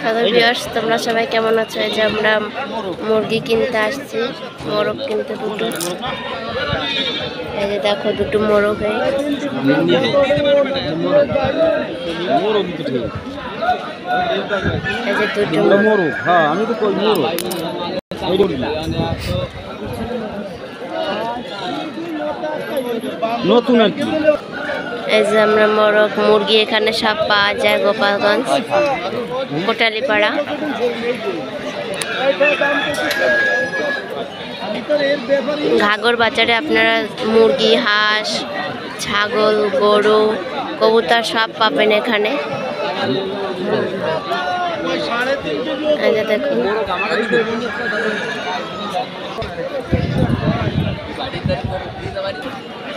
Hello viewers, তোমরা সবাই কেমন আছো? এই যে আমরা মুরগি কিনতে আসছি, মোরগ কিনতে দুটো। এই যে দেখো দুটো মোরগ। এই যে দুটো মোরগ। হ্যাঁ, আমি তো কই মোরগ। নতুন আর কি। এই যে আমরা মোরগ মুরগি এখানে সব পাওয়া যায় গোপালগঞ্জ কোটালীপাড়া। ঘাগর বাজারে আপনারা মুরগি, হাঁস, ছাগল, গরু, কবুতর সব পাবেন এখানে। এই যে দেখুন,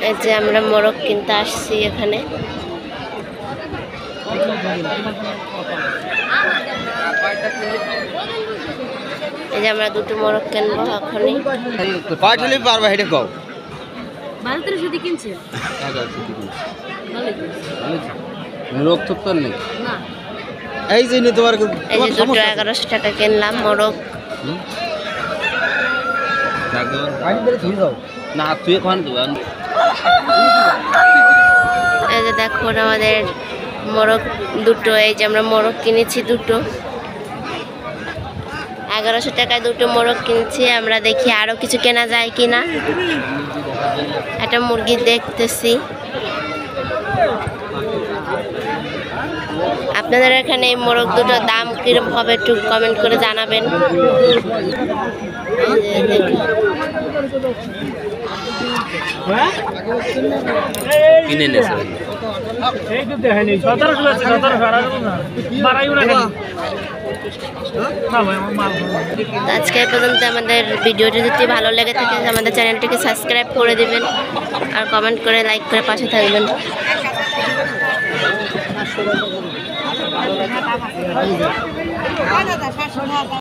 এই যে আমরা মোরগ কিনতে আসছি এখানে। এই যে আমরা দুটো মোরগ কিনবো এখনই। পাঠলে পারবা হেডে কও। বালতির শুধু কিনছে। মোরগ তো তোর নেই। না। এই যে নি তোমার এই যে দুটো 1100 টাকা কিনলাম মোরগ। না তুই এখন এই যে দেখুন আমাদের মোরগ দুটো। এই যে আমরা মোরগ কিনেছি দুটো, 1100 টাকায় দুটো মোরগ কিনছি। আমরা দেখি আরো কিছু কেনা যায় কিনা। একটা মুরগি দেখতেছি। আপনাদের এখানে এই মোরগ দুটোর দাম কিরকম হবে একটু কমেন্ট করে জানাবেন। কিনে নেছে আজকে এই পর্যন্ত। আমাদের ভিডিওটি যদি ভালো লেগে থাকে আমাদের চ্যানেলটিকে সাবস্ক্রাইব করে দিবেন আর কমেন্ট করে লাইক করে পাশে থাকবেন।